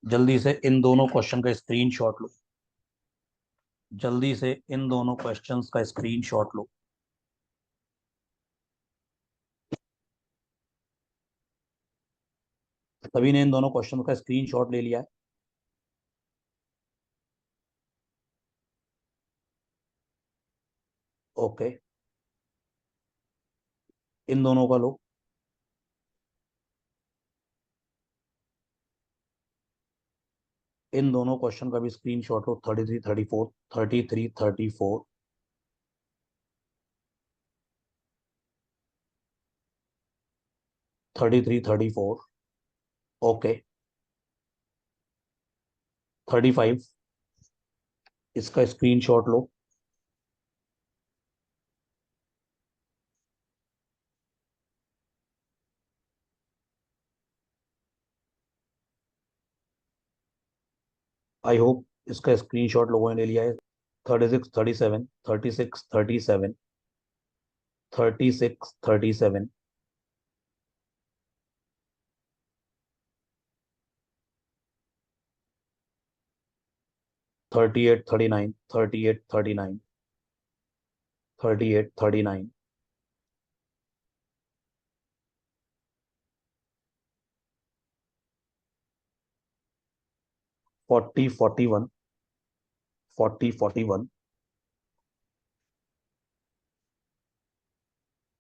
जल्दी से इन दोनों क्वेश्चन का स्क्रीनशॉट लो। जल्दी से इन दोनों क्वेश्चंस का स्क्रीनशॉट लो। सभी ने इन दोनों क्वेश्चन का स्क्रीनशॉट ले लिया है? ओके, इन दोनों का लो। इन दोनों क्वेश्चन का भी स्क्रीनशॉट लो। 33 34, 33 34, 33 34। ओके, 35, इसका स्क्रीनशॉट लो। आई होप इसका स्क्रीनशॉट लोगों ने ले लिया है। 36 37, 36 37, 36 37, 38 39, 38 39, 38 39, 40 41, 40 41,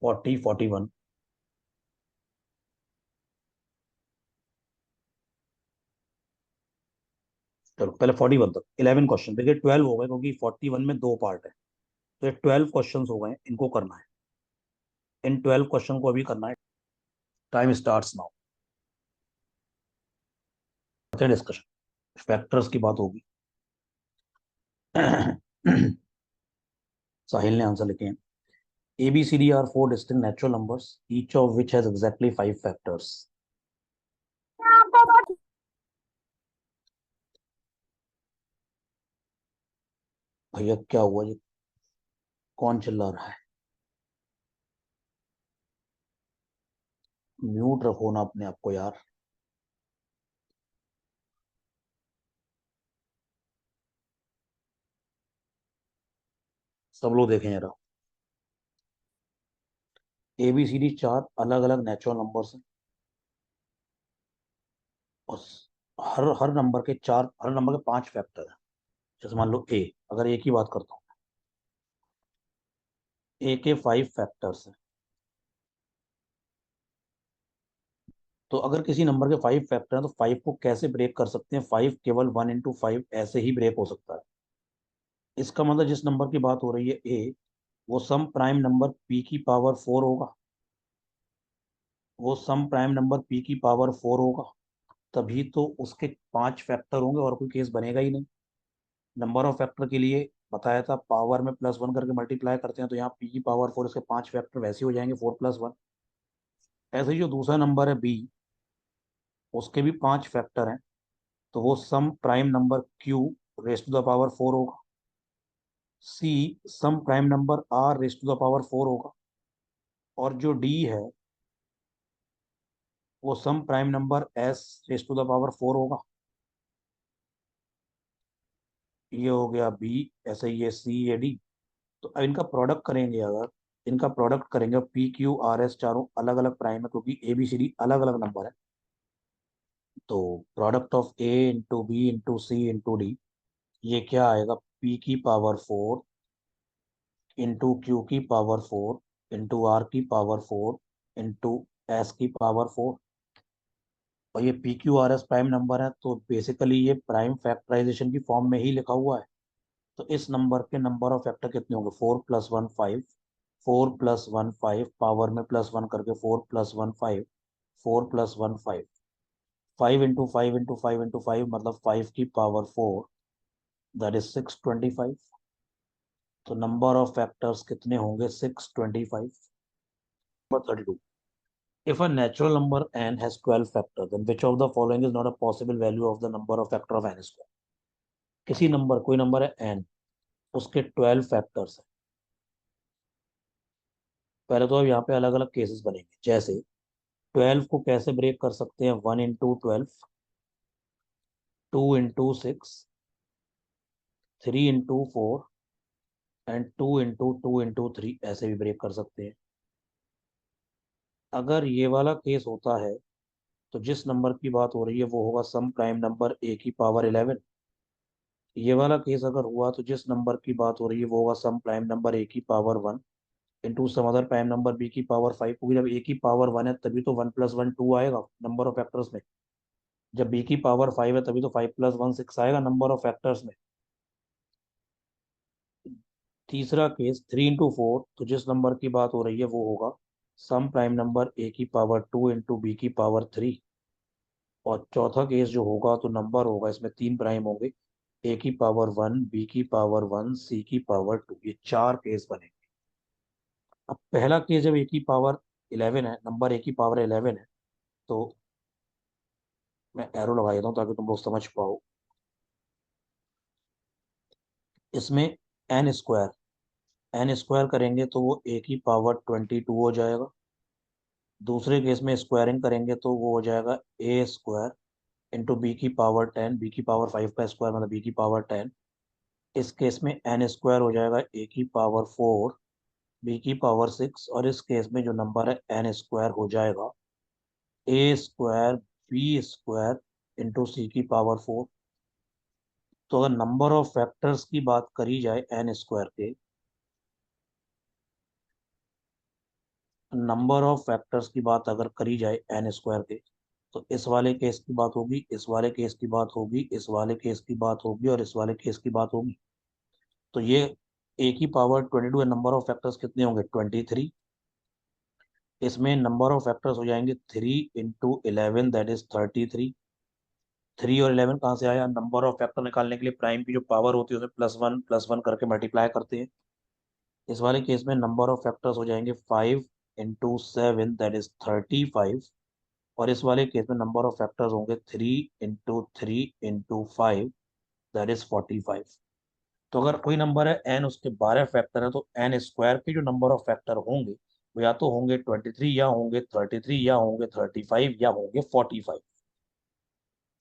40 41। चलो पहले 41 तक 11 क्वेश्चन देखिए। 12 हो गए क्योंकि 41 में दो पार्ट है, तो ये 12 क्वेश्चन हो गए, इनको करना है। इन 12 क्वेश्चन को अभी करना है। Time starts now. Discussion factors की बात होगी। साहिल ने आंसर लिखे हैं। ABCD are four distinct natural numbers, each of which has exactly five factors. भैया क्या हुआ ये? कौन चिल्ला रहा है? म्यूट रखो ना अपने आप को यार। सब लोग देखें जरा। ABCD चार अलग अलग नेचुरल नंबर्स हैं, और हर नंबर के पांच फैक्टर हैं। जैसे मान लो ए, अगर ए की बात करता हूँ, ए के फाइव फैक्टर्स हैं। तो अगर किसी नंबर के फाइव फैक्टर हैं तो फाइव को कैसे ब्रेक कर सकते हैं? फाइव केवल 1 into 5 ऐसे ही ब्रेक हो सकता है। इसका मतलब जिस नंबर की बात हो रही है ए, वो सम प्राइम नंबर पी की पावर फोर होगा। वो सम प्राइम नंबर पी की पावर फोर होगा, तभी तो उसके पांच फैक्टर होंगे, और कोई केस बनेगा ही नहीं। नंबर ऑफ फैक्टर के लिए बताया था, पावर में +1 करके मल्टीप्लाई करते हैं, तो यहाँ पी की पावर फोर, इसके पांच फैक्टर वैसे ही हो जाएंगे, 4 + 1। ऐसे ही जो दूसरा नंबर है बी, उसके भी पांच फैक्टर हैं, तो वो some prime number Q raise to the power four होगा। C some prime number R raise to the power four होगा। और जो डी है, वो some prime number S raise to the power four होगा। ये हो गया बी, ऐसे ये सी ये डी। तो अब इनका प्रोडक्ट करेंगे, अगर इनका प्रोडक्ट करेंगे, PQRS चारों अलग अलग प्राइम है क्योंकि ABCD अलग अलग नंबर है। तो product of A × B × C × D, ये क्या आएगा? P की पावर फोर इंटू क्यू की पावर फोर इंटू आर की पावर फोर इंटू एस की पावर फोर। और ये PQRS प्राइम नंबर है, तो बेसिकली ये प्राइम फैक्टराइजेशन की फॉर्म में ही लिखा हुआ है। तो इस नंबर के नंबर ऑफ फैक्टर कितने होंगे? 4 + 1 5, 4 + 1 5, पावर में +1 करके 4 + 1 5, 4 + 1 5, 5 × 5 × 5 × 5 मतलब 5 की पावर फोर, दैट इज 625। तो नंबर ऑफ फैक्टर्स कितने होंगे? 625। Number 32, if a natural number n has 12 factors, then which of the following is not a possible value of the number of factor of n square? किसी number, कोई number है n, उसके 12 factors हैं। पहले तो अब यहाँ पे अलग अलग केसेस बनेंगे। जैसे 12 को कैसे ब्रेक कर सकते हैं? 1 × 12, 2 into 6, 3 into 4 and 2 into 2 into 3 ऐसे भी ब्रेक कर सकते हैं। अगर ये वाला केस होता है तो जिस नंबर की बात हो रही है वो होगा सम प्राइम नंबर ए की पावर 11। ये वाला केस अगर हुआ तो जिस नंबर की बात हो रही है वो होगा सम प्राइम नंबर ए की power 1 into some other prime number B की पावर 5, क्योंकि जब ए की पावर 1 है तभी तो 1 + 1 2 आएगा नंबर ऑफ फैक्टर्स में। जब बी की पावर 5 है तभी तो 5 + 1 6 आएगा नंबर ऑफ फैक्टर्स में। तीसरा केस 3 into 4, तो जिस नंबर की बात हो रही है वो होगा सम प्राइम नंबर ए की पावर 2 इंटू बी की पावर 3। और चौथा केस जो होगा तो नंबर होगा इसमें तीन प्राइम होंगे, ए की पावर 1, बी की पावर 1, सी की पावर 2। ये चार केस बनेंगे। अब पहला केस जब ए की पावर 11 है, नंबर ए की पावर 11 है, तो मैं एरो लगा देता हूँ ताकि तुम लोग समझ पाओ। इसमें एन स्क्वायर करेंगे तो वो ए की पावर 22 हो जाएगा। दूसरे केस में स्क्वायरिंग करेंगे तो वो हो जाएगा ए स्क्वायर इंटू बी की पावर 10, बी की पावर 5 का स्क्वायर मतलब बी की पावर 10। इस केस में एन स्क्वायर हो जाएगा ए की पावर 4, बी की पावर 6, और इस केस में जो नंबर है एन स्क्वायर हो जाएगा ए square B square into C की पावर 4। तो अगर नंबर ऑफ फैक्टर्स की बात करी जाए एन स्क्वायर के, नंबर ऑफ फैक्टर्स की बात अगर करी जाए एन स्क्वायर के, तो इस वाले केस की बात होगी, इस वाले केस की बात होगी, इस वाले केस की बात होगी और इस वाले केस की बात होगी। तो ये ए की पावर 22 है, नंबर ऑफ फैक्टर्स कितने होंगे 23। इसमें नंबर ऑफ फैक्टर्स हो जाएंगे 3 into 11 दैट इज 33। 3 और 11 कहाँ से आया? नंबर ऑफ फैक्टर निकालने के लिए प्राइम की जो पावर होती है उसे +1 +1 करके मल्टीप्लाई करते हैं। इस वाले केस में नंबर ऑफ फैक्टर्स हो जाएंगे 5 into 7 दैट इज 35। और इस वाले केस में नंबर ऑफ फैक्टर्स होंगे 3 into 3 into 5 दैट इज 45। तो अगर कोई नंबर है एन, उसके 12 फैक्टर है, तो एन स्क्वायर के जो नंबर ऑफ फैक्टर होंगे वो या तो होंगे 23 या होंगे 33 या होंगे 35 या होंगे 45।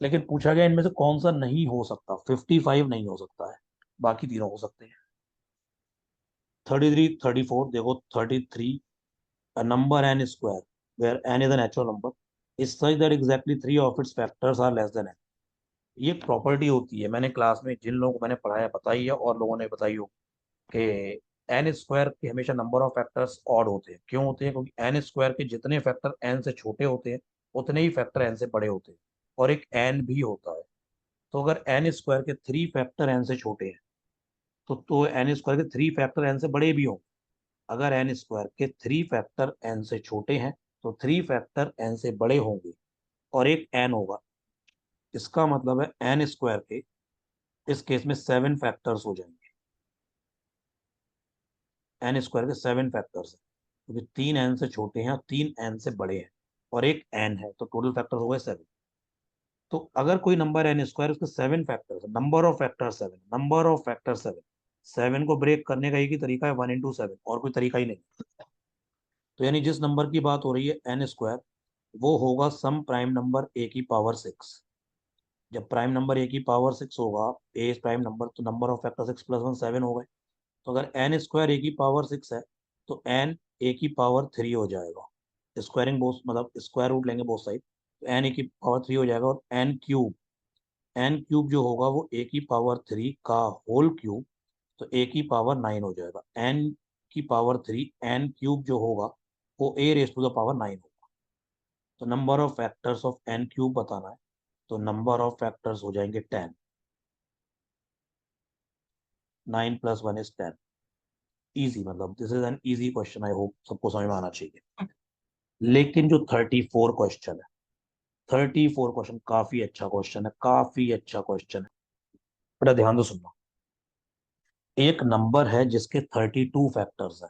लेकिन पूछा गया इनमें से कौन सा नहीं हो सकता, 55 नहीं हो सकता है, बाकी तीनों हो सकते हैं। 33, 34, देखो 33, a number n square where n is a natural number is such that exactly three of its factors are less than n। ये प्रॉपर्टी होती है, मैंने क्लास में जिन लोगों को मैंने पढ़ाया बताई है और लोगों ने बताई हो कि एन स्क्वायर के हमेशा नंबर ऑफ फैक्टर्स ऑड होते हैं। क्यों होते हैं? क्योंकि एन स्क्वायर के जितने फैक्टर एन से छोटे होते हैं उतने ही फैक्टर एन से बड़े होते हैं, और एक एन भी होता है। तो अगर एन स्क्वायर के 3 फैक्टर एन से छोटे हैं तो एन स्क्वायर के 3 फैक्टर एन से बड़े भी हों। अगर एन स्क्वायर के 3 फैक्टर एन से छोटे हैं तो 3 फैक्टर एन से बड़े होंगे और एक एन होगा। इसका मतलब है एन स्क्वायर के इस केस में 7 फैक्टर्स हो जाएंगे। एन स्क्वायर के 7 फैक्टर्स हैं क्योंकि 3 एन से छोटे हैं और 3 एन से बड़े हैं और एक एन है, तो टोटल फैक्टर हो गए 7। तो अगर कोई नंबर एन स्क्वायर उसके 7 factors, number of factor 7, number of factor 7, 7 को ब्रेक करने का एक ही तरीका है 1 into 7, और कोई तरीका ही नहीं। तो यानी जिस नंबर की बात हो रही है एन स्क्वायर, वो होगा सम प्राइम नंबर ए की पावर 6। जब प्राइम नंबर ए की पावर 6 होगा, ए प्राइम नंबर, तो नंबर ऑफ फैक्टर 6 + 1 7 हो गए। तो अगर एन स्क्वायर ए की पावर 6 है तो एन ए की पावर 3 हो जाएगा। स्क्वायरिंग बोथ मतलब स्क्वायर रूट लेंगे बोथ साइड, तो एन ए की पावर 3 हो जाएगा। और एन क्यूब जो होगा वो ए की पावर 3 का होल क्यूब, तो ए की पावर 9 हो जाएगा। एन की पावर 3 एन क्यूब जो होगा वो A raise to the power 9 होगा। तो number of factors of N cube बताना है, तो नंबर ऑफ फैक्टर्स हो जाएंगे 10। 9 + 1 is 10। इजी, मतलब this is an easy question, I hope सबको समझ में आना चाहिए। लेकिन जो 34 क्वेश्चन है, 34 क्वेश्चन काफी अच्छा क्वेश्चन है, काफी अच्छा क्वेश्चन है। बड़ा ध्यान से सुनना। एक नंबर है जिसके 32 फैक्टर्स है।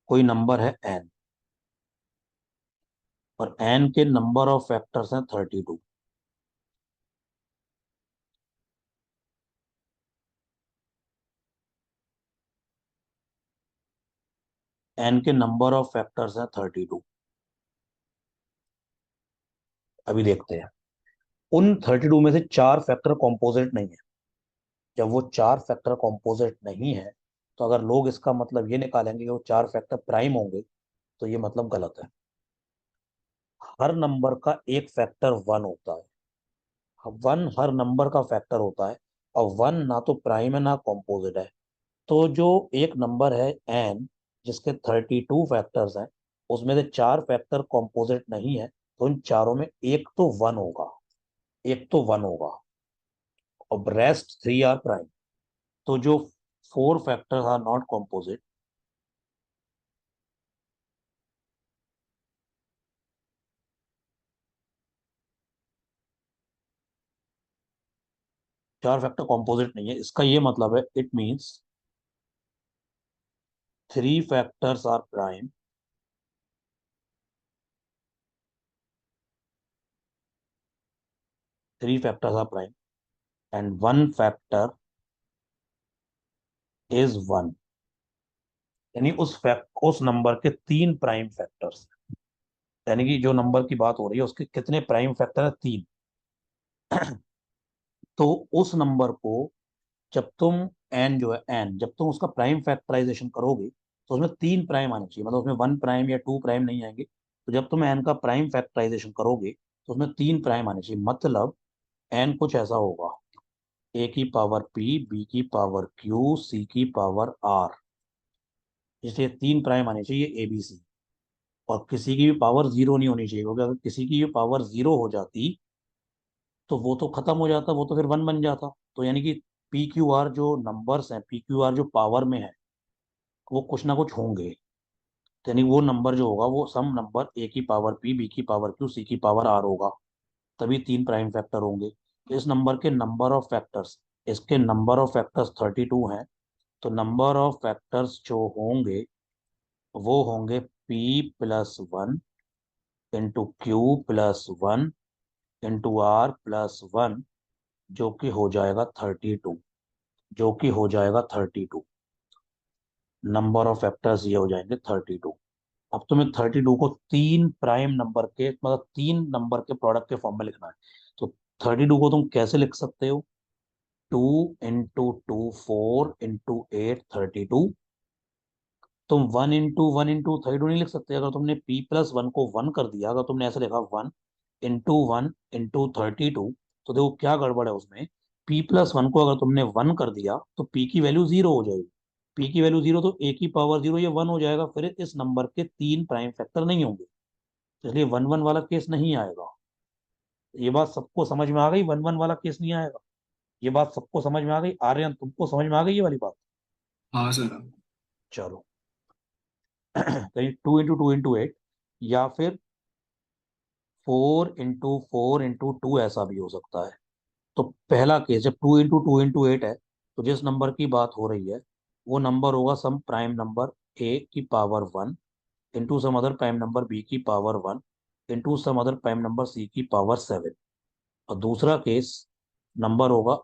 कोई नंबर है एन और एन के नंबर ऑफ फैक्टर्स हैं 32। एन के नंबर ऑफ फैक्टर्स हैं 32। अभी देखते हैं। उन 32 में से 4 फैक्टर कॉम्पोजिट नहीं है। जब वो 4 फैक्टर कॉम्पोजिट नहीं है, तो अगर लोग इसका मतलब ये निकालेंगे कि वो 4 फैक्टर प्राइम होंगे, तो ये मतलब गलत है। हर नंबर का एक फैक्टर वन होता है। वन हर नंबर का फैक्टर होता है, और वन ना तो प्राइम है ना कॉम्पोजिट है। तो जो एक नंबर है एन, जिसके 32 फैक्टर्स हैं, उसमें से 4 फैक्टर कॉम्पोजिट नहीं है, तो इन चारों में एक तो वन होगा। एक तो वन होगा, और रेस्ट 3 आर प्राइम। तो जो 4 factors are not composite, 4 factor composite नहीं है, इसका ये मतलब है, it means 3 factors are prime, 3 factors are prime, and one factor is one. यानी उस नंबर के 3 प्राइम फैक्टर्स, यानी कि जो नंबर की बात हो रही है उसके कितने प्राइम फैक्टर है, 3। तो उस नंबर को, जब तुम एन जो है एन, जब तुम उसका प्राइम फैक्टराइजेशन करोगे, तो उसमें 3 प्राइम आने चाहिए, मतलब उसमें 1 प्राइम या 2 प्राइम नहीं आएंगे। तो जब तुम एन का प्राइम फैक्टराइजेशन करोगे, तो उसमें 3 प्राइम आने चाहिए। मतलब एन कुछ ऐसा होगा, ए की पावर पी, बी की पावर क्यू, सी की पावर आर। इसलिए 3 प्राइम आने चाहिए ए बी सी। और किसी की भी पावर जीरो नहीं होनी चाहिए, क्योंकि अगर किसी की भी पावर जीरो हो जाती, तो वो तो खत्म हो जाता, वो तो फिर वन बन जाता। तो यानी कि पी क्यू आर जो नंबर्स हैं, पी क्यू आर जो पावर में है, वो कुछ ना कुछ होंगे। तो यानी वो नंबर जो होगा, वो सम नंबर ए की पावर पी, बी की पावर क्यू, सी की पावर आर होगा। तभी 3 प्राइम फैक्टर होंगे। तो इस नंबर के नंबर ऑफ फैक्टर्स, इसके नंबर ऑफ फैक्टर्स 32 हैं। तो नंबर ऑफ फैक्टर्स जो होंगे, वो होंगे P plus one into Q plus one into R plus one, जो कि हो जाएगा 32। जो कि हो जाएगा 32। नंबर ऑफ फैक्टर्स ये हो जाएंगे 32। अब तुम्हें 32 को 3 प्राइम नंबर के, मतलब 3 नंबर के प्रोडक्ट के फॉर्म में लिखना है। तो 32 को तुम कैसे लिख सकते हो? 2 इंटू 2 4 इंटू 8 32। तुम 1 इंटू 1 इंटू 32 नहीं लिख सकते। अगर तुमने p प्लस वन को 1 कर दिया, अगर तुमने ऐसे लिखा 1 इंटू 1 इंटू 32, तो देखो क्या गड़बड़ है उसमें। p प्लस वन को अगर तुमने 1 कर दिया, तो p की वैल्यू जीरो हो जाएगी। p की वैल्यू जीरो, तो a की पावर जीरो, ये 1 हो जाएगा। फिर इस नंबर के 3 प्राइम फैक्टर नहीं होंगे, इसलिए 1 1 वाला केस नहीं आएगा। ये बात सबको समझ में आ गई? 1 1 वाला केस नहीं आएगा। ये बात सबको समझ में आ गई? आर्यन, तुमको समझ में आ गई ये वाली बात? हाँ सर। चलो। कहीं 2 इंटू 2 इंटू 8, या फिर 4 इंटू 4 इंटू 2 ऐसा भी हो सकता है। तो पहला केस, जब 2 इंटू 2 इंटू 8 है, तो जिस नंबर की बात हो रही है, वो नंबर होगा सम प्राइम नंबर ए की power one into some other prime number B की power one into some other prime number C की पावर सेवन। और दूसरा केस, नंबर होगा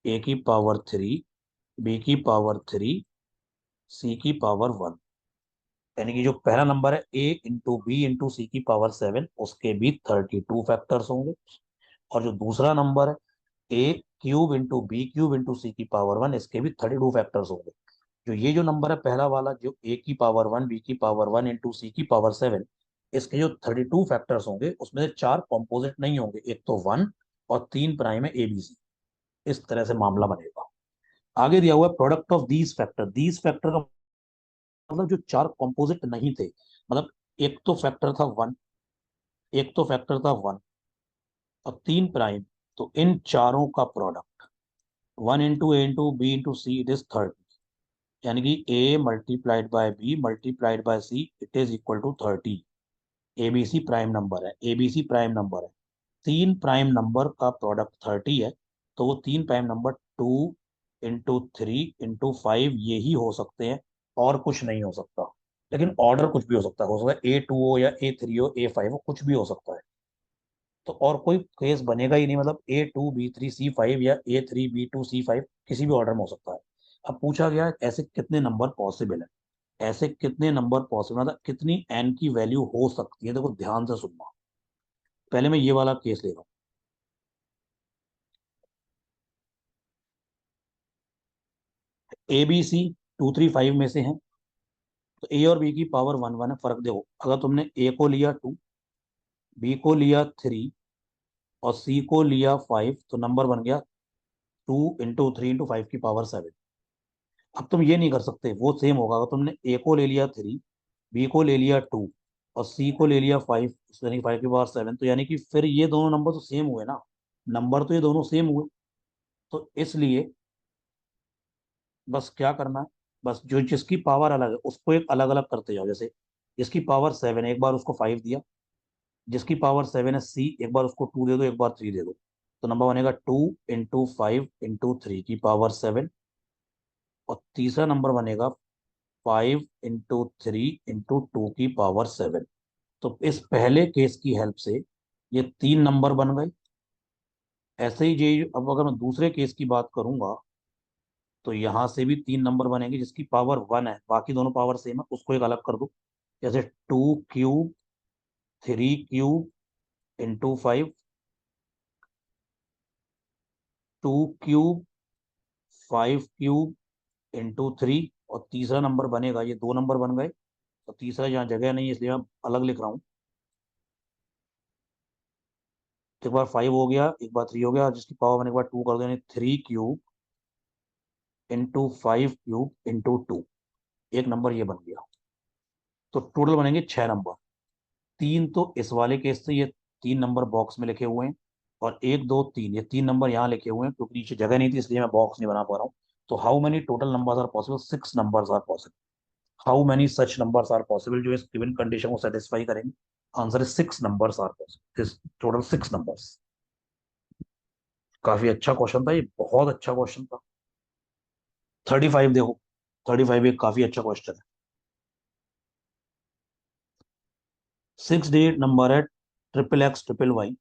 ए की पावर थ्री, बी की पावर थ्री, सी की पावर वन। यानी कि जो पहला नंबर है ए इंटू बी इंटू सी की पावर सेवन, उसके भी 32 फैक्टर्स होंगे। और जो दूसरा नंबर है A cube into B cube into C की पावर वन, इसके भी 32 फैक्टर्स होंगे। जो ये जो नंबर है पहला वाला, जो ए की पावर वन, बी की पावर वन इंटू सी की पावर सेवन, इसके जो 32 फैक्टर्स होंगे, उसमें से 4 कॉम्पोजिट नहीं होंगे, एक तो वन और 3 प्राइम है ए बी सी। इस तरह से मामला बनेगा। आगे दिया हुआ है product of these factor. These factor का मतलब जो 4 कॉम्पोजिट नहीं थे, मतलब एक तो फैक्टर था वन, एक तो फैक्टर था वन और 3 प्राइम। तो इन चारों का product, 1 into A into B into C, it is 30। यानी कि A multiplied by B multiplied by C, it is equal to 30। ABC prime number है, एबीसी प्राइम नंबर है। 3 प्राइम नंबर का प्रोडक्ट 30 है। तो वो 3 प्राइम नंबर 2 इंटू 3 इंटू 5 ये ही हो सकते हैं, और कुछ नहीं हो सकता। लेकिन ऑर्डर कुछ भी हो सकता है A2 हो या A3 हो, A5 हो, कुछ भी हो सकता है। तो और कोई केस बनेगा ही नहीं, मतलब A2 B3 C5 या A3 B2 C5 किसी भी ऑर्डर में हो सकता है। अब पूछा गया है, ऐसे कितने नंबर पॉसिबल है? ऐसे कितने नंबर पॉसिबल, मतलब कितनी एन की वैल्यू हो सकती है? देखो ध्यान से सुनना। पहले मैं ये वाला केस ले रहा हूँ। ए बी सी 2 3 5 में से हैं, तो ए और बी की पावर 1 1 है। फर्क देखो, अगर तुमने ए को लिया 2, बी को लिया 3 और सी को लिया 5, तो नंबर बन गया 2 × 3 × 5 की पावर 7। अब तुम ये नहीं कर सकते, वो सेम होगा अगर तुमने ए को ले लिया 3, बी को ले लिया 2 और सी को ले लिया 5, यानी 5 की पावर 7, तो यानी कि फिर ये दोनों नंबर तो सेम हुए ना, नंबर तो ये दोनों सेम हुए। तो इसलिए बस क्या करना है, बस जो जिसकी पावर अलग है उसको एक अलग अलग करते जाओ। जैसे जिसकी पावर 7 है एक बार उसको 5 दिया, जिसकी पावर 7 है सी, एक बार उसको 2 दे दो, एक बार 3 दे दो, तो नंबर बनेगा 2 × 5 × 3 की पावर 7। और तीसरा नंबर बनेगा 5 × 3 × 2 की पावर 7। तो इस पहले केस की हेल्प से ये 3 नंबर बन गए। ऐसे ही ये अब अगर मैं दूसरे केस की बात करूंगा, तो यहाँ से भी 3 नंबर बनेंगे। जिसकी पावर 1 है, बाकी दोनों पावर सेम है, उसको एक अलग कर दो। जैसे 2 क्यूब 3 क्यूब × 5, 2 क्यूब 5 क्यूब × 3, और तीसरा नंबर बनेगा, ये 2 नंबर बन गए। तो तीसरा यहाँ जगह नहीं है इसलिए मैं अलग लिख रहा हूँ। एक बार 5 हो गया, एक बार 3 हो गया, जिसकी पावर बने के बाद 2 कर दो, यानी 3 क्यूब × 5 क्यूब × 2, एक नंबर ये बन गया। तो टोटल बनेंगे 6 नंबर। तीन तो इस वाले केस से ये 3 नंबर बॉक्स में लिखे हुए हैं, और 1 2 3 ये 3 नंबर यहाँ लिखे हुए हैं, क्योंकि नीचे जगह नहीं थी इसलिए मैं बॉक्स नहीं बना पा रहा हूँ। तो how many total numbers are possible? 6 numbers are possible. How many such numbers are possible जो इस गिवन कंडीशन को सेटिस्फाई करेंगे? Answer is 6 numbers are possible, total 6 numbers. काफी अच्छा क्वेश्चन था ये, बहुत अच्छा क्वेश्चन था। 35 देखो, 35 एक काफी अच्छा क्वेश्चन है। 6 डिजिट नंबर है, XXX वाई।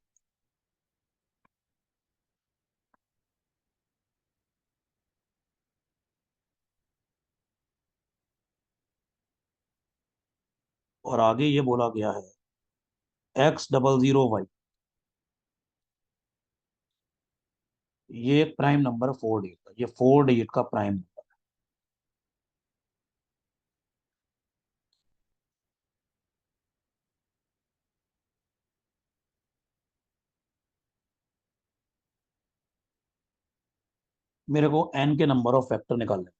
और आगे ये बोला गया है X00Y, ये एक प्राइम नंबर है 4 डिजिट का, ये 4 डिजिट का प्राइम नंबर। मेरे को एन के नंबर ऑफ फैक्टर निकालने,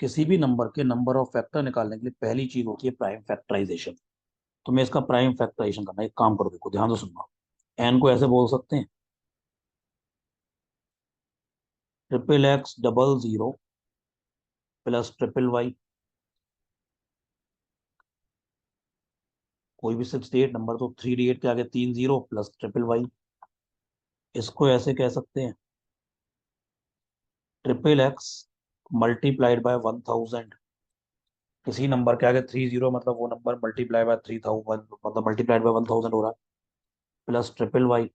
किसी भी नंबर के नंबर ऑफ फैक्टर निकालने के लिए पहली चीज होती है प्राइम फैक्टराइजेशन। तो मैं इसका प्राइम फैक्टराइजेशन करना, एक काम करो, देखो ध्यान से सुनना। एन को ऐसे बोल सकते हैं, XXX00 +XXY। कोई भी 6 डिजिट नंबर, तो 3 डिजिट के आगे 3 0 +XXY। इसको ऐसे कह सकते हैं, XXX × 1000। किसी नंबर के आगे 30 मतलब वो नंबर मल्टीप्लाई बाय 3000, मतलब मल्टीप्लाइड बाय 1000 हो रहा है, +XXY।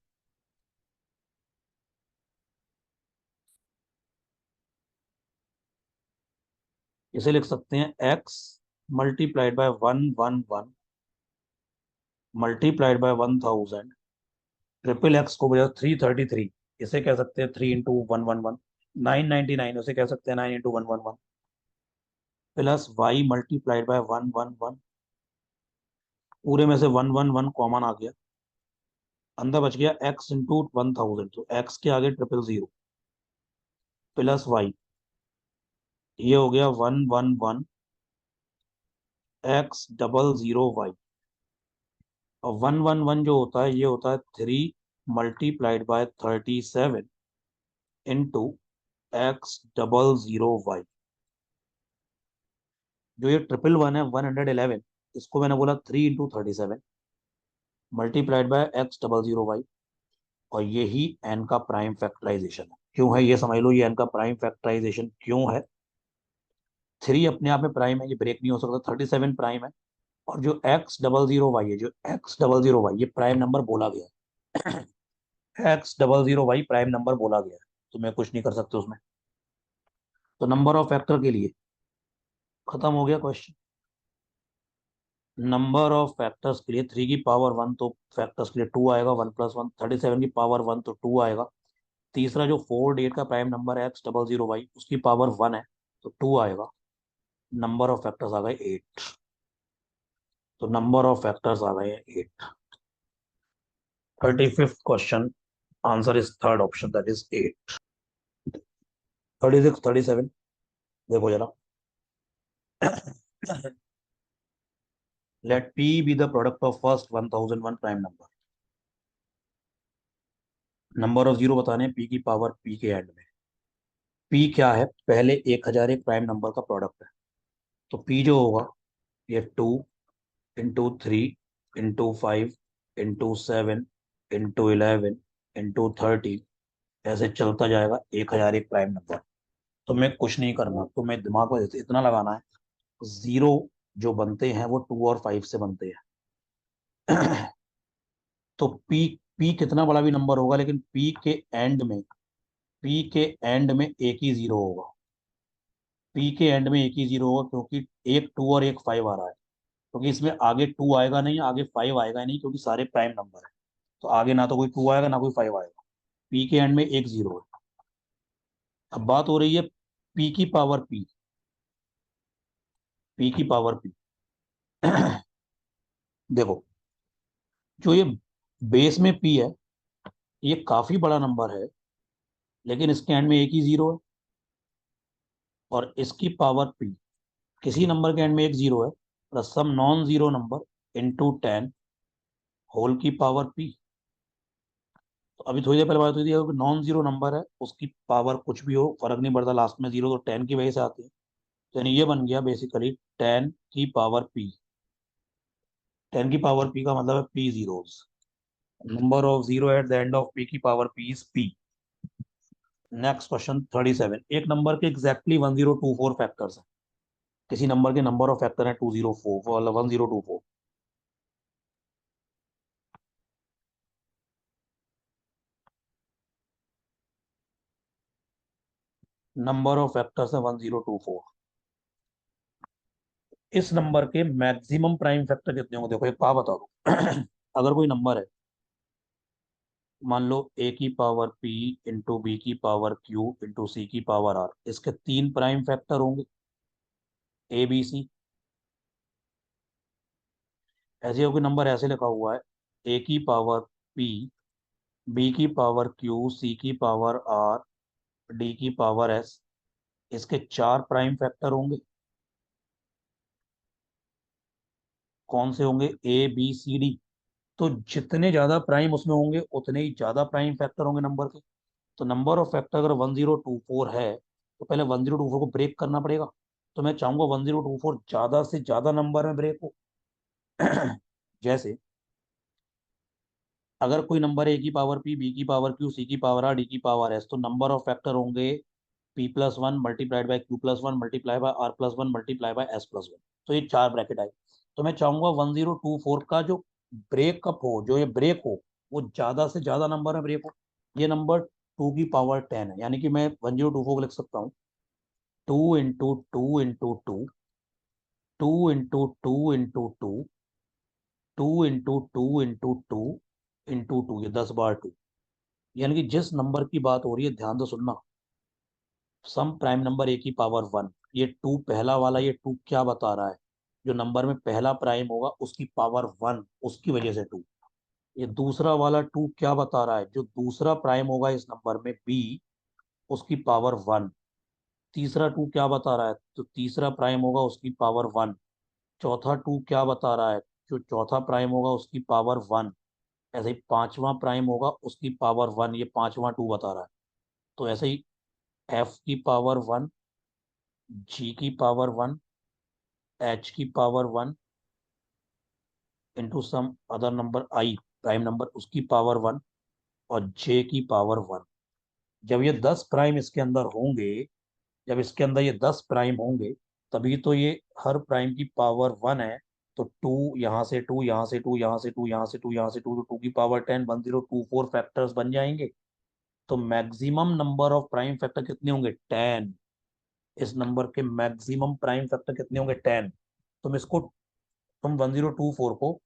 इसे लिख सकते हैं X × 111 × 1000। XXX को बजाय 333, इसे कह सकते हैं 3 × 111। 999 उसे कह सकते हैं 9 × 111, +Y × 111। पूरे में से 111 कॉमन आ गया, अंदर बच गया X × 1000, तो X के आगे 000 +Y, ये हो गया 111 X00Y। और 111 जो होता है, ये होता है 3 × 37 × X00Y। जो ये 111 है, 111, इसको मैंने बोला 3 × 37 × X00Y। और यही एन का प्राइम फैक्टराइजेशन है। क्यों है ये समझ लो, ये एन का प्राइम फैक्टराइजेशन क्यों है। 3 अपने आप में प्राइम है, ये ब्रेक नहीं हो सकता, 37 प्राइम है। और जो X00Y है, जो X00Y, ये प्राइम नंबर बोला गया है। X00Y प्राइम नंबर बोला गया है, तो मैं कुछ नहीं कर सकते उसमें। तो नंबर ऑफ फैक्टर के लिए खत्म हो गया क्वेश्चन। नंबर ऑफ फैक्टर्स के लिए 3 की पावर 1, तो फैक्टर्स के लिए 2 आएगा, 1 + 1। 37 की पावर 1, तो 2 आएगा। तीसरा जो 4 डिजिट का प्राइम नंबर है X00Y, उसकी पावर 1 है, तो 2 आएगा। नंबर ऑफ फैक्टर्स आ गए 8। तो नंबर ऑफ फैक्टर्स आ गए 8। 35th question, answer is third option, that is 8। 36, 37 देखो जरा। Let P be the product of first 1001 prime number. Number of zero बताने हैं P की पावर P के एंड में। P क्या है, पहले 1000 एक प्राइम नंबर का प्रोडक्ट है। तो P जो होगा, ये 2 × 3 × 5 × 7 × 11 × 30 ऐसे चलता जाएगा 1000 एक प्राइम नंबर। तो मैं कुछ नहीं करना, तो मैं दिमाग में इतना लगाना है, जीरो जो बनते हैं वो 2 और 5 से बनते हैं। तो पी कितना बड़ा भी नंबर होगा, लेकिन पी के एंड में एक ही जीरो होगा। पी के एंड में एक ही जीरो होगा, क्योंकि एक 2 और एक 5 आ रहा है। क्योंकि इसमें आगे 2 आएगा नहीं, आगे 5 आएगा नहीं, क्योंकि सारे प्राइम नंबर है। तो आगे ना तो कोई 2 आएगा ना कोई 5 आएगा। पी के एंड में एक जीरो है। अब बात हो रही है पी की पावर पी। पी की पावर पी। देखो, जो ये बेस में पी है, ये काफी बड़ा नंबर है, लेकिन इसके एंड में एक ही जीरो है। और इसकी पावर पी, किसी नंबर के एंड में एक जीरो है, plus some non zero number into 10 whole की पावर पी। तो अभी थोड़ी देर पहले बात हुई थी, अगर नॉन जीरो नंबर है उसकी पावर कुछ भी हो फर्क नहीं पड़ता, लास्ट में जीरो तो 10 की वजह से आती है। तो यानी ये बन गया बेसिकली 10 की पावर पी। 10 की पावर पी का मतलब है P zeros. Number of zero at the end of P की power P is P. Next question 37, एक नंबर के एग्जैक्टली 1024 फैक्टर्स हैं। किसी नंबर के नंबर ऑफ फैक्टर है 204, मतलब 1024। नंबर ऑफ फैक्टर्स है 1024। इस नंबर के मैक्सिमम प्राइम फैक्टर कितने होंगे, देखो एक पा बता दो। अगर कोई नंबर है, मान लो ए की पावर पी इंटू बी की पावर क्यू इंटू सी की पावर आर, इसके 3 प्राइम फैक्टर होंगे, ए बी सी। ऐसे कोई नंबर ऐसे लिखा हुआ है, ए की पावर पी, बी की पावर क्यू, सी की पावर आर, डी की पावर एस, इसके 4 प्राइम फैक्टर होंगे। कौन से होंगे, ए बी सी डी। तो जितने ज्यादा प्राइम उसमें होंगे उतने ही ज्यादा प्राइम फैक्टर होंगे नंबर के। तो नंबर ऑफ फैक्टर अगर 1024 है, तो पहले 1024 को ब्रेक करना पड़ेगा। तो मैं चाहूंगा 1024 ज्यादा से ज्यादा नंबर में ब्रेक हो। जैसे अगर कोई नंबर ए की पावर पी, बी की पावर क्यू, सी की पावर आर, डी की पावर एस, तो नंबर ऑफ फैक्टर होंगे P+1 multiplied by Q+1 multiply by R+1 multiply by S+1। तो ये 4 ब्रैकेट आए। तो मैं चाहूंगा 1024 का जो ब्रेकअप हो, जो ये ब्रेक हो, वो ज्यादा से ज्यादा नंबर में ब्रेक हो। ये नंबर 2 की पावर 10 है, यानी कि मैं 1024 को लिख सकता हूँ 2 × 2 × 2 2 × 2 × 2 2 × 2 × 2 × 2 ये 10 बार 2। यानी कि जिस नंबर की बात हो रही है, ध्यान से सुनना, सम प्राइम नंबर ए की पावर 1, ये 2 पहला वाला, ये 2 क्या बता रहा है, जो नंबर में पहला प्राइम होगा उसकी पावर 1, उसकी वजह से 2। ये दूसरा वाला 2 क्या बता रहा है, जो दूसरा प्राइम होगा इस नंबर में बी, उसकी पावर 1। तीसरा 2 क्या बता रहा है, तो तीसरा प्राइम होगा उसकी पावर 1। चौथा 2 क्या बता रहा है, जो चौथा प्राइम होगा उसकी पावर 1। ऐसे ही पांचवा प्राइम होगा उसकी पावर 1, ये पांचवा 2 बता रहा है। तो ऐसे ही एफ की पावर 1, जी की पावर 1, एच की power 1 into some other number I prime number, उसकी पावर 1, और जे की पावर 1। जब ये 10 प्राइम इसके अंदर होंगे, जब इसके अंदर ये 10 प्राइम होंगे, तभी तो ये हर प्राइम की पावर 1 है। तो 2 यहाँ से, 2 यहाँ से, 2 यहाँ से, 2 यहाँ से, 2 यहाँ से, 2 तो 2 की पावर 10, 1024 फैक्टर्स बन जाएंगे। तो maximum number of prime factor कितने होंगे, 10। इस नंबर के मैक्सिमम प्राइम फैक्टर कितने होंगे, 10। तुम 1024 को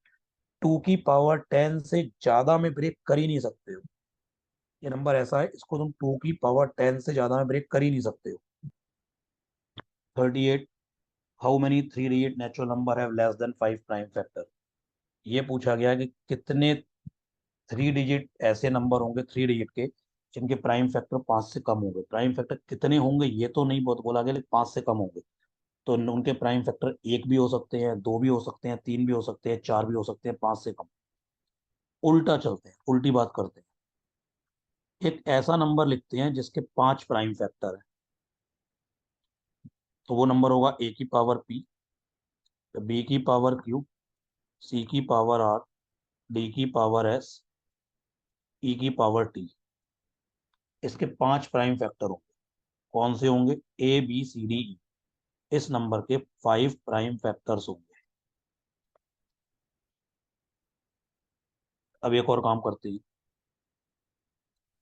2 की पावर 10 से ज्यादा में ब्रेक कर ही नहीं सकते हो। ये नंबर ऐसा है, इसको तुम 2 की पावर 10 से ज्यादा में ब्रेक कर ही नहीं सकते हो। 38, how many 3 digit natural number have less than 5 prime factor. ये पूछा गया कि कितने 3 डिजिट ऐसे नंबर होंगे 3 डिजिट के जिनके प्राइम फैक्टर 5 से कम होंगे। प्राइम फैक्टर कितने होंगे ये तो नहीं बहुत बोला गया, लेकिन 5 से कम होंगे। तो उनके प्राइम फैक्टर एक भी हो सकते हैं, दो भी हो सकते हैं, तीन भी हो सकते हैं, चार भी हो सकते हैं, 5 से कम। उल्टा चलते हैं, उल्टी बात करते हैं। एक ऐसा नंबर लिखते हैं जिसके 5 प्राइम फैक्टर है। तो वो नंबर होगा ए की पावर पी, बी की पावर क्यू, सी की पावर आर, डी की पावर एस, ई की पावर टी। इसके 5 प्राइम फैक्टर होंगे। कौन से होंगे? A B C D E. इस नंबर के 5 प्राइम फैक्टर्स होंगे। अब एक और काम करते हैं,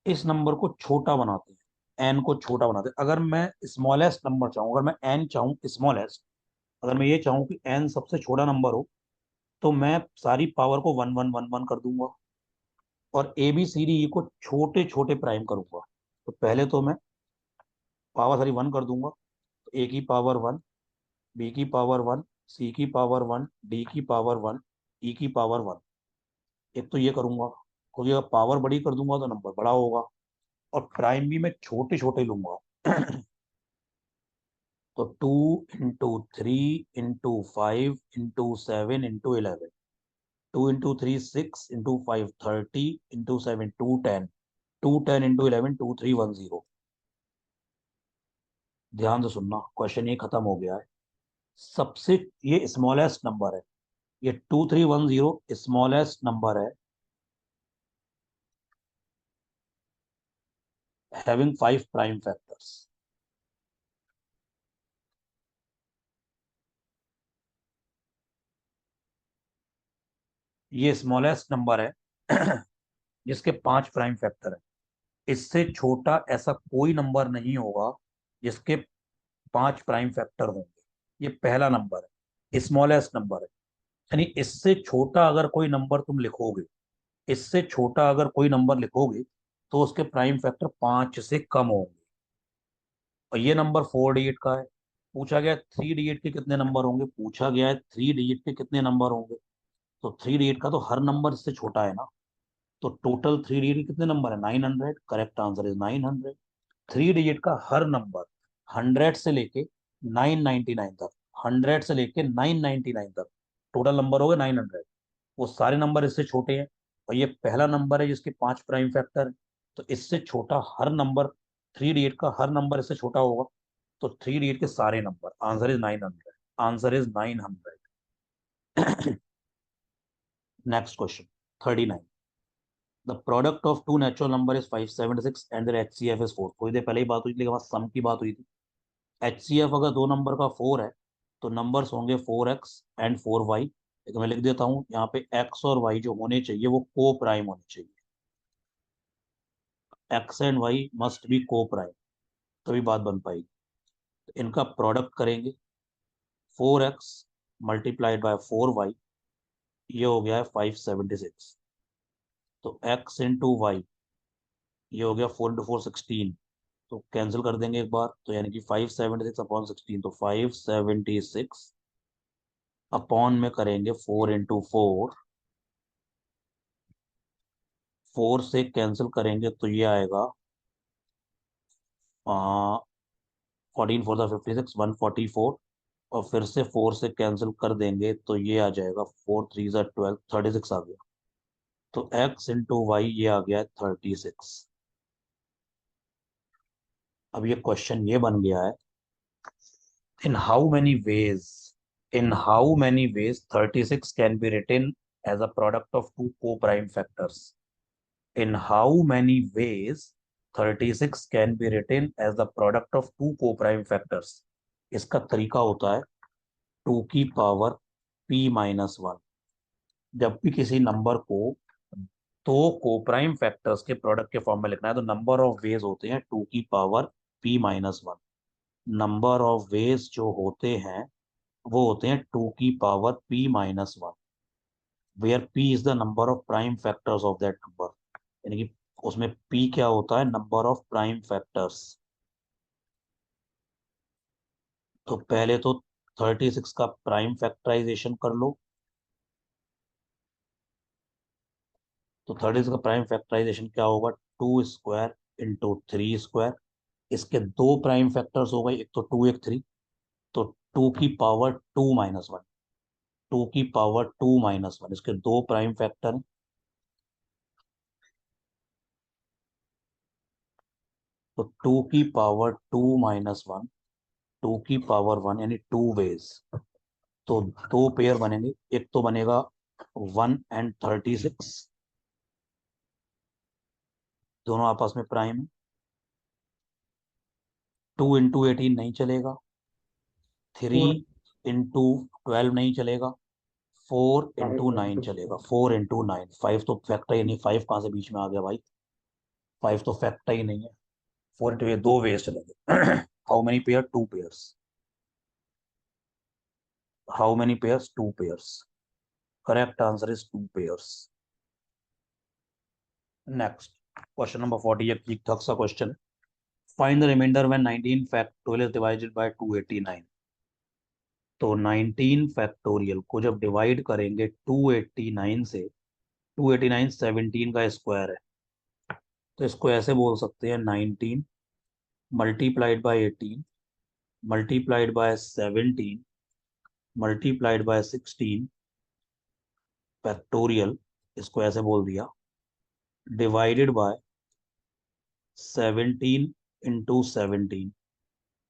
इस नंबर को छोटा बनाते हैं, एन को छोटा बनाते हैं। अगर मैं स्मॉलेस्ट नंबर चाहूँ, अगर मैं एन चाहूँ स्मॉलेस्ट, अगर मैं ये चाहूँ कि एन सबसे छोटा नंबर हो, तो मैं सारी पावर को वन वन वन वन कर दूंगा और ए बी सी डी ई को छोटे छोटे प्राइम करूंगा। तो पहले तो मैं पावर सारी वन कर दूंगा। तो ए की पावर वन, बी की पावर वन, सी की पावर वन, डी की पावर वन, ई की पावर वन। एक तो ये करूंगा, क्योंकि अगर पावर बड़ी कर दूंगा तो नंबर बड़ा होगा। और प्राइम भी मैं छोटे छोटे लूंगा। तो 2 into 3 into 5 into 7 into 11। 2 into 3 6 into 5 30 into 7 210। 210 into 11 2310। ध्यान से सुनना, क्वेश्चन ये खत्म हो गया है। सबसे ये स्मॉलेस्ट नंबर है, ये 2310 स्मॉलेस्ट नंबर है हैविंग 5 प्राइम फैक्टर्स। ये स्मॉलेस्ट नंबर है जिसके 5 प्राइम फैक्टर है। इससे छोटा ऐसा कोई नंबर नहीं होगा जिसके 5 प्राइम फैक्टर होंगे। ये पहला नंबर है, स्मॉलेस्ट नंबर है। यानी इससे छोटा अगर कोई नंबर तुम लिखोगे, इससे छोटा अगर कोई नंबर लिखोगे, तो उसके प्राइम फैक्टर 5 से कम होंगे। और ये नंबर 4 डिजिट का है। पूछा गया 3 डिजिट के कितने नंबर होंगे, पूछा गया है 3 डिजिट के कितने नंबर होंगे। तो 3 डिजिट का तो हर नंबर इससे छोटा है ना। तो टोटल 3 डिजिट के कितने नंबर है? 900। Correct answer is 900। 3 डिजिट का हर नंबर 100 से लेके 999 तक, 100 से लेके 999 तक टोटल नंबर हो गए 900। वो सारे नंबर इससे छोटे हैं। और ये पहला नंबर है जिसके 5 प्राइम फैक्टर है। तो इससे छोटा हर नंबर, 3 डिजिट का हर नंबर इससे छोटा होगा। तो 3 डिजिट के सारे नंबर, answer is 900। Answer is 900। Next question 39। The product of two natural number is 576 and their HCF is 4। थोड़ी देर पहले ही बात हुई थी, लेकिन वहाँ सम की बात हुई थी। एचसीएफ अगर दो नंबर का 4 है, तो नंबर्स होंगे 4x एंड 4y। लेकिन मैं लिख देता हूँ यहाँ पे, x और y जो होने चाहिए वो को प्राइम होने चाहिए। x and y must be को प्राइम, तभी बात बन पाएगी। तो इनका प्रोडक्ट करेंगे, 4x × 4y, ये हो गया है 576। तो x इंटू वाई, ये हो गया 4 × 4 16। तो कैंसिल कर देंगे एक बार, तो यानी कि 576 अपॉन 16, तो 576 अपॉन में करेंगे 4 × 4। 4 से कैंसिल करेंगे तो ये आएगा 14 × 4 = 56, 144। और फिर से 4 से कैंसिल कर देंगे तो ये आ जाएगा 4 × 3 = 12, 36 आ गया। तो x इंटू वाई ये आ गया 36। अब ये क्वेश्चन ये बन गया है, in how many ways, in how many ways 36 can be written as a product of two coprime factors. In how many ways 36 can be written as the product of two co-prime factors? इसका तरीका होता है 2 की power p - 1। जब भी किसी number को दो को-प्राइम फैक्टर्स के प्रोडक्ट के फॉर्म में लिखना है, तो नंबर ऑफ वेज होते हैं 2 की power p - 1। Number of ways जो होते हैं वो होते हैं 2 की power p - 1, where p is the number of prime factors of that number. यानी कि उसमें p क्या होता है? Number of prime factors. तो पहले तो 36 का प्राइम फैक्टराइजेशन कर लो। तो 36 का प्राइम फैक्टराइजेशन क्या होगा, 2 स्क्वायर इंटू 3 स्क्वायर। इसके दो प्राइम फैक्टर्स हो गए, एक तो 2 एक 3। तो 2 की पावर 2 - 1, 2 की पावर 2 - 1, इसके दो प्राइम फैक्टर हैं। तो 2 की पावर 2 - 1, 2 की पावर 1 यानी 2 वेज। तो दो पेयर बनेंगे, एक तो बनेगा 1 और 36, दोनों आपस में प्राइम है। 2 × 18 नहीं चलेगा, थ्री फोर इंटू 12 नहीं चलेगा, 4 × 9 चलेगा। 4 × 9, 5 तो फैक्टर ही नहीं, 5 कहाँ से बीच में आ गया भाई, 5 तो फैक्टर ही नहीं है। 4 × ये दो वेज चलेंगे। How many pair, 2 pairs. How many pairs, 2 pairs. Correct answer is 2 pairs. Next question number 40, ये ठीक ठाक सा क्वेश्चन है। Find the remainder when 19 factorial is divided by 289। तो 19 फैक्टोरियल को जब डिवाइड करेंगे 289 से, 289 17 का स्क्वायर है, तो इसको ऐसे बोल सकते हैं 19 multiplied by 18 multiplied by 17 multiplied by 16 factorial, इसको ऐसे बोल दिया, डिवाइडेड बाय 17 × 17।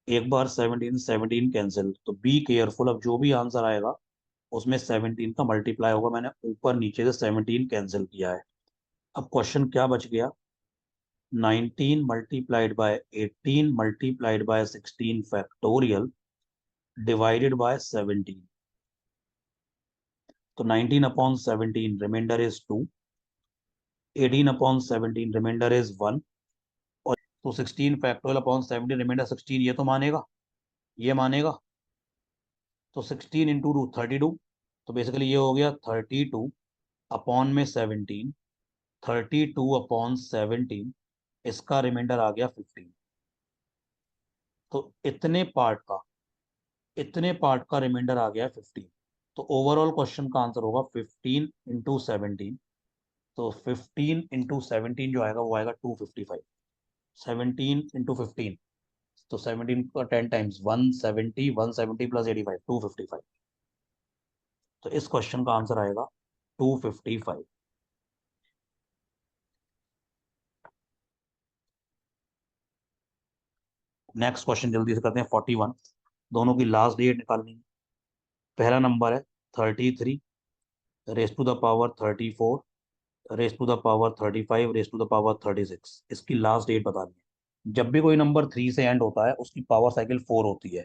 एक बार 17 17 कैंसिल, तो बी केयरफुल, अब जो भी आंसर आएगा उसमें 17 का मल्टीप्लाई होगा। मैंने ऊपर नीचे से 17 कैंसिल किया है। अब क्वेश्चन क्या बच गया, 19 multiplied by 18 multiplied by 16 factorial divided by 17। तो 19/17 रिमाइंडर इज 2, 18/17 रिमाइंडर इज 1, और तो 16 फैक्टोरियल अपॉन 17 रिमाइंडर 16, ये तो मानेगा, ये मानेगा। तो 16 × 2 32। तो बेसिकली ये हो गया 32 अपॉन में 17, 32/17, इसका रिमाइंडर आ गया 15। तो इतने पार्ट का रिमाइंडर आ गया 15। तो ओवरऑल क्वेश्चन का आंसर होगा 15 × 17। तो 15 × 17 जो आएगा वो आएगा 255। 17 × 15, तो 17 का 10 टाइम्स 170, 170 प्लस 85 255। तो इस क्वेश्चन का आंसर आएगा 255। नेक्स्ट क्वेश्चन जल्दी से करते हैं, 41। दोनों की लास्ट डेट निकालनी है। पहला नंबर है 33 raise to the power 34 raise to the power 35 raise to the power 36, इसकी लास्ट डेट बतानी है। जब भी कोई नंबर 3 से एंड होता है उसकी पावर साइकिल 4 होती है।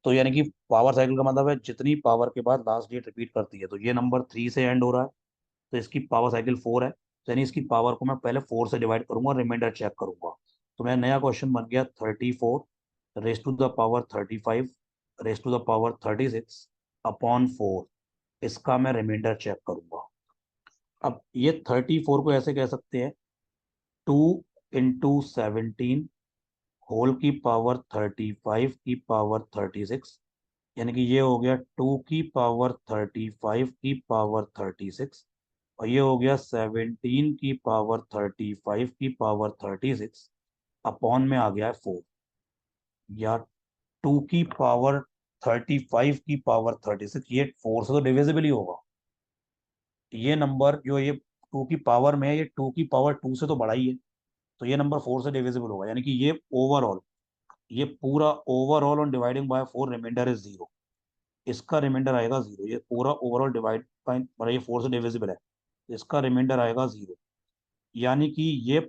तो यानी कि पावर साइकिल का मतलब है जितनी पावर के बाद लास्ट डेट रिपीट करती है। तो ये नंबर 3 से एंड हो रहा है, तो इसकी पावर साइकिल 4 है, तो यानी इसकी पावर को मैं पहले 4 से डिवाइड करूंगा और रिमाइंडर चेक करूंगा। तो मेरा नया क्वेश्चन बन गया 34 raise to the power 35 raise to the power 36 upon 4, इसका मैं रिमाइंडर चेक करूंगा। अब ये 34 को ऐसे कह सकते हैं 2 × 17 होल की पावर 35 की पावर 36, यानी कि ये हो गया 2 की पावर 35 की पावर 36, और ये हो गया 17 की पावर 35 की पावर 36 अपॉन में आ गया है 4। या 2 की पावर 35 की पावर 36, ये 4 से तो डिविजिबल ही होगा। ये नंबर जो ये 2 की पावर में है, ये 2 की पावर 2 से तो बड़ा ही है, तो ये नंबर 4 से डिविजिबल होगा। यानी कि ये ओवरऑल, ये पूरा overall on dividing by 4 remainder is 0, इसका रिमाइंडर आएगा 0। ये पूरा ओवरऑल डिवाइड बाय, मतलब ये 4 से डिविजिबल है, इसका रिमाइंडर आएगा 0। यानी कि ये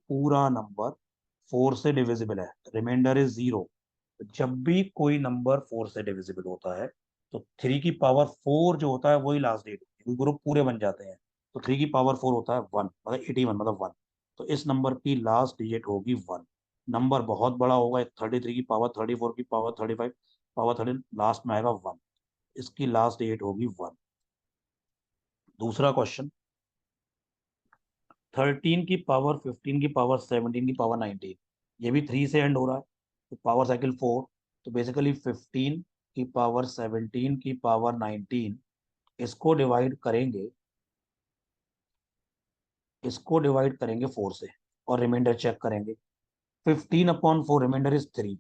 पूरा नंबर 4 से डिविजिबल है, रिमाइंडर इज 0। जब भी कोई नंबर 4 से डिविजिबल होता है तो 3 की पावर 4 जो होता है वही लास्ट डेट होती है, ग्रुप पूरे बन जाते हैं। तो 3 की पावर 4 होता है 1, मतलब 81, मतलब 1। तो इस नंबर की लास्ट डिजिट होगी 1। नंबर बहुत बड़ा होगा, 33 की पावर 34 की पावर 35 पावर 30, लास्ट में आएगा 1, इसकी लास्ट डेट होगी 1। दूसरा क्वेश्चन, 13 की पावर 15 की पावर 17 की पावर 19, ये भी 3 से एंड हो रहा है, तो पावर साइकिल 4। तो बेसिकली 15 की पावर 17 की पावर 19, इसको डिवाइड करेंगे, 4 से, और रिमाइंडर चेक करेंगे। 15/4 रिमाइंडर इज 3,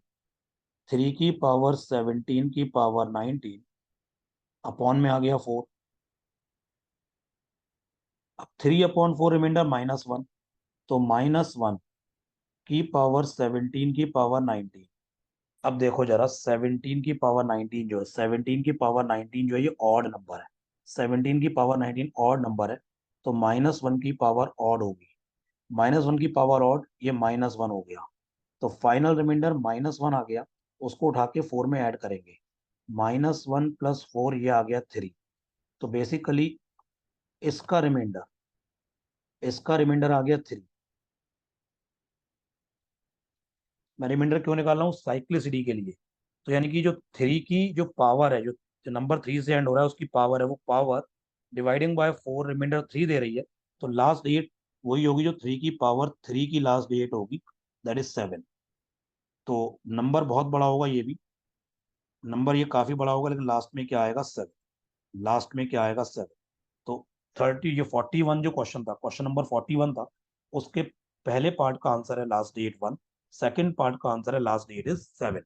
3 की पावर 17 की पावर 19 अपॉन में आ गया 4। अब 3/4 रिमाइंडर -1, तो -1 की पावर 17 की पावर 19। अब देखो जरा, 17 की पावर 19 जो है, 17 की पावर 19 जो है ये ऑड नंबर है, 17 की पावर 19 ऑड नंबर है, तो -1 की पावर ऑड होगी, -1 की पावर ऑड, ये -1 हो गया, तो फाइनल रिमाइंडर -1 आ गया। उसको उठा के 4 में ऐड करेंगे, -1 + 4 ये आ गया 3। तो बेसिकली इसका रिमाइंडर आ गया 3। मैं रिमाइंडर क्यों निकाल रहा हूँ? साइक्लिसिटी के लिए। तो यानी कि जो 3 की जो पावर है, जो नंबर 3 से एंड हो रहा है उसकी पावर है, वो पावर डिवाइडिंग बाय 4 रिमाइंडर 3 दे रही है, तो लास्ट डिजिट वही होगी जो 3 की पावर 3 की लास्ट डिजिट होगी, दैट इज 7। तो नंबर बहुत बड़ा होगा, ये भी नंबर ये काफी बड़ा होगा, लेकिन लास्ट में क्या आएगा? 7। लास्ट में क्या आएगा? 7। तो 30, ये 41 जो क्वेश्चन था, क्वेश्चन नंबर 41 था, उसके पहले पार्ट का आंसर है लास्ट डेट 1, सेकंड पार्ट का आंसर है लास्ट डेट इज 7।